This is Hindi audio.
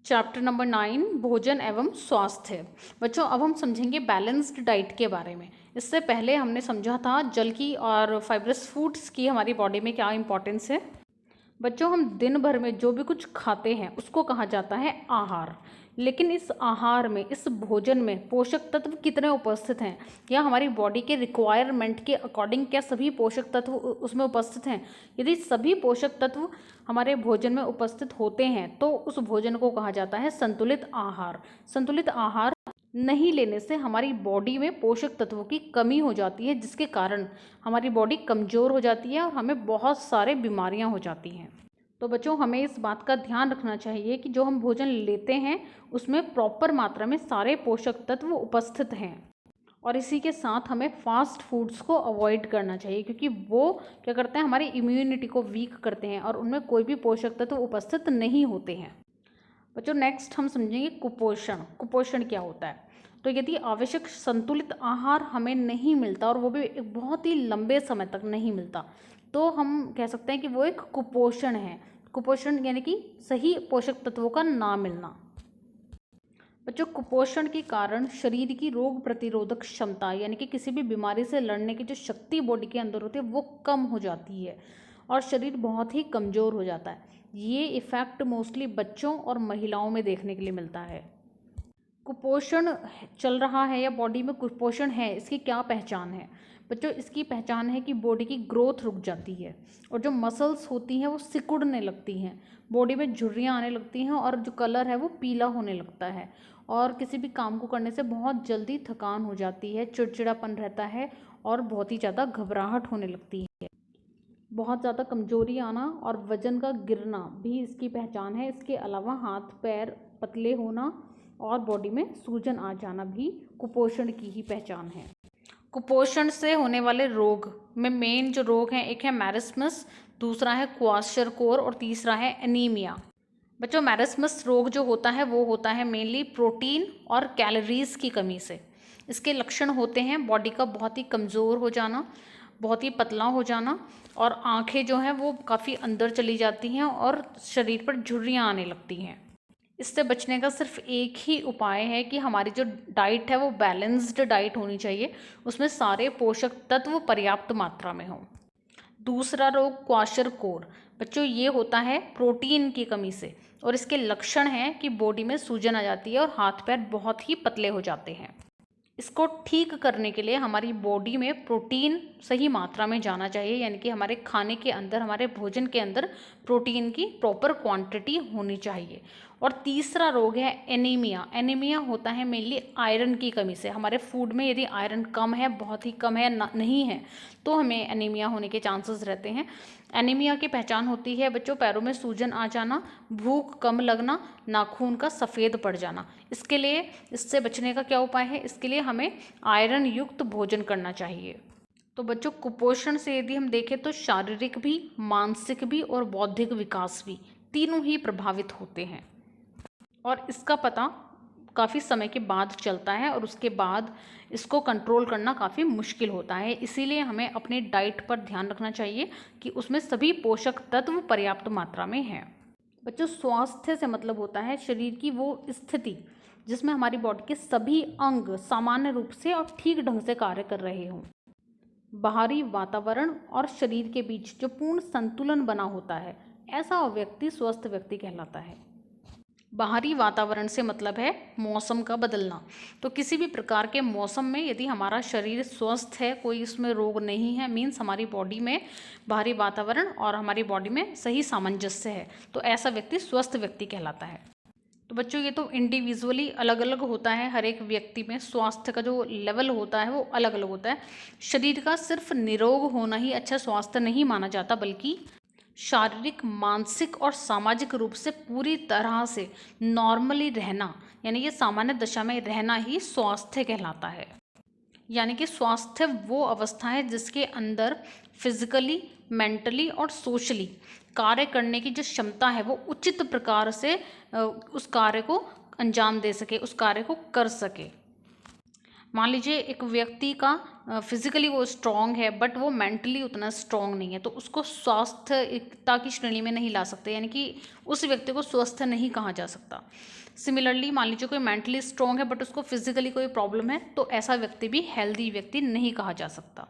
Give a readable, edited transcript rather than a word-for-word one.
चैप्टर नंबर 9 भोजन एवं स्वास्थ्य। बच्चों अब हम समझेंगे बैलेंस्ड डाइट के बारे में। इससे पहले हमने समझा था जल की और फाइब्रस फूड्स की हमारी बॉडी में क्या इंपॉर्टेंस है। बच्चों हम दिन भर में जो भी कुछ खाते हैं उसको कहा जाता है आहार। लेकिन इस आहार में, इस भोजन में पोषक तत्व कितने उपस्थित हैं, या हमारी बॉडी के रिक्वायरमेंट के अकॉर्डिंग क्या सभी पोषक तत्व उसमें उपस्थित हैं। यदि सभी पोषक तत्व हमारे भोजन में उपस्थित होते हैं तो उस भोजन को कहा जाता है संतुलित आहार। संतुलित आहार नहीं लेने से हमारी बॉडी में पोषक तत्वों की कमी हो जाती है, जिसके कारण हमारी बॉडी कमज़ोर हो जाती है और हमें बहुत सारे बीमारियां हो जाती हैं। तो बच्चों हमें इस बात का ध्यान रखना चाहिए कि जो हम भोजन लेते हैं उसमें प्रॉपर मात्रा में सारे पोषक तत्व उपस्थित हैं। और इसी के साथ हमें फास्ट फूड्स को अवॉइड करना चाहिए, क्योंकि वो क्या करते हैं, हमारी इम्यूनिटी को वीक करते हैं और उनमें कोई भी पोषक तत्व उपस्थित नहीं होते हैं। बच्चों नेक्स्ट हम समझेंगे कुपोषण। कुपोषण क्या होता है। तो यदि आवश्यक संतुलित आहार हमें नहीं मिलता और वो भी एक बहुत ही लंबे समय तक नहीं मिलता, तो हम कह सकते हैं कि वो एक कुपोषण है। कुपोषण यानी कि सही पोषक तत्वों का ना मिलना। बच्चों कुपोषण के कारण शरीर की रोग प्रतिरोधक क्षमता यानी कि किसी भी बीमारी से लड़ने की जो शक्ति बॉडी के अंदर होती है वो कम हो जाती है और शरीर बहुत ही कमज़ोर हो जाता है। ये इफ़ेक्ट मोस्टली बच्चों और महिलाओं में देखने के लिए मिलता है। कुपोषण चल रहा है या बॉडी में कुपोषण है, इसकी क्या पहचान है। बच्चों इसकी पहचान है कि बॉडी की ग्रोथ रुक जाती है और जो मसल्स होती हैं वो सिकुड़ने लगती हैं, बॉडी में झुर्रियाँ आने लगती हैं और जो कलर है वो पीला होने लगता है और किसी भी काम को करने से बहुत जल्दी थकान हो जाती है, चिड़चिड़ापन रहता है और बहुत ही ज़्यादा घबराहट होने लगती है। बहुत ज़्यादा कमजोरी आना और वजन का गिरना भी इसकी पहचान है। इसके अलावा हाथ पैर पतले होना और बॉडी में सूजन आ जाना भी कुपोषण की ही पहचान है। कुपोषण से होने वाले रोग में मेन जो रोग हैं, एक है मैरिस्मस, दूसरा है क्वाशरकोर और तीसरा है एनीमिया। बच्चों मैरिस्मस रोग जो होता है वो होता है मेनली प्रोटीन और कैलोरीज की कमी से। इसके लक्षण होते हैं बॉडी का बहुत ही कमज़ोर हो जाना, बहुत ही पतला हो जाना और आंखें जो हैं वो काफ़ी अंदर चली जाती हैं और शरीर पर झुर्रियाँ आने लगती हैं। इससे बचने का सिर्फ एक ही उपाय है कि हमारी जो डाइट है वो बैलेंस्ड डाइट होनी चाहिए, उसमें सारे पोषक तत्व पर्याप्त मात्रा में हों। दूसरा रोग क्वाशरकोर। बच्चों ये होता है प्रोटीन की कमी से और इसके लक्षण हैं कि बॉडी में सूजन आ जाती है और हाथ पैर बहुत ही पतले हो जाते हैं। इसको ठीक करने के लिए हमारी बॉडी में प्रोटीन सही मात्रा में जाना चाहिए, यानी कि हमारे खाने के अंदर, हमारे भोजन के अंदर प्रोटीन की प्रॉपर क्वांटिटी होनी चाहिए। और तीसरा रोग है एनीमिया। एनीमिया होता है मेनली आयरन की कमी से। हमारे फूड में यदि आयरन कम है, बहुत ही कम है, नहीं है, तो हमें एनीमिया होने के चांसेस रहते हैं। एनीमिया की पहचान होती है बच्चों पैरों में सूजन आ जाना, भूख कम लगना, नाखून का सफ़ेद पड़ जाना। इसके लिए, इससे बचने का क्या उपाय है, इसके लिए हमें आयरन युक्त भोजन करना चाहिए। तो बच्चों कुपोषण से यदि हम देखें तो शारीरिक भी, मानसिक भी और बौद्धिक विकास भी, तीनों ही प्रभावित होते हैं और इसका पता काफ़ी समय के बाद चलता है और उसके बाद इसको कंट्रोल करना काफ़ी मुश्किल होता है। इसीलिए हमें अपनी डाइट पर ध्यान रखना चाहिए कि उसमें सभी पोषक तत्व पर्याप्त मात्रा में हैं। बच्चों स्वास्थ्य से मतलब होता है शरीर की वो स्थिति जिसमें हमारी बॉडी के सभी अंग सामान्य रूप से और ठीक ढंग से कार्य कर रहे हों। बाहरी वातावरण और शरीर के बीच जो पूर्ण संतुलन बना होता है, ऐसा व्यक्ति स्वस्थ व्यक्ति कहलाता है। बाहरी वातावरण से मतलब है मौसम का बदलना। तो किसी भी प्रकार के मौसम में यदि हमारा शरीर स्वस्थ है, कोई इसमें रोग नहीं है, मीन्स हमारी बॉडी में बाहरी वातावरण और हमारी बॉडी में सही सामंजस्य है, तो ऐसा व्यक्ति स्वस्थ व्यक्ति कहलाता है। तो बच्चों ये तो इंडिविजुअली अलग अलग होता है, हर एक व्यक्ति में स्वास्थ्य का जो लेवल होता है वो अलग अलग होता है। शरीर का सिर्फ निरोग होना ही अच्छा स्वास्थ्य नहीं माना जाता, बल्कि शारीरिक, मानसिक और सामाजिक रूप से पूरी तरह से नॉर्मली रहना, यानी कि सामान्य दशा में रहना ही स्वास्थ्य कहलाता है। यानी कि स्वास्थ्य वो अवस्था है जिसके अंदर फिजिकली, मेंटली और सोशली कार्य करने की जो क्षमता है वो उचित प्रकार से उस कार्य को अंजाम दे सके, उस कार्य को कर सके। मान लीजिए एक व्यक्ति का फिजिकली वो स्ट्रांग है बट वो मेंटली उतना स्ट्रांग नहीं है, तो उसको स्वास्थ्यता की श्रेणी में नहीं ला सकते, यानी कि उस व्यक्ति को स्वस्थ नहीं कहा जा सकता। सिमिलरली मान लीजिए कोई मेंटली स्ट्रांग है बट उसको फिजिकली कोई प्रॉब्लम है, तो ऐसा व्यक्ति भी हेल्दी व्यक्ति नहीं कहा जा सकता।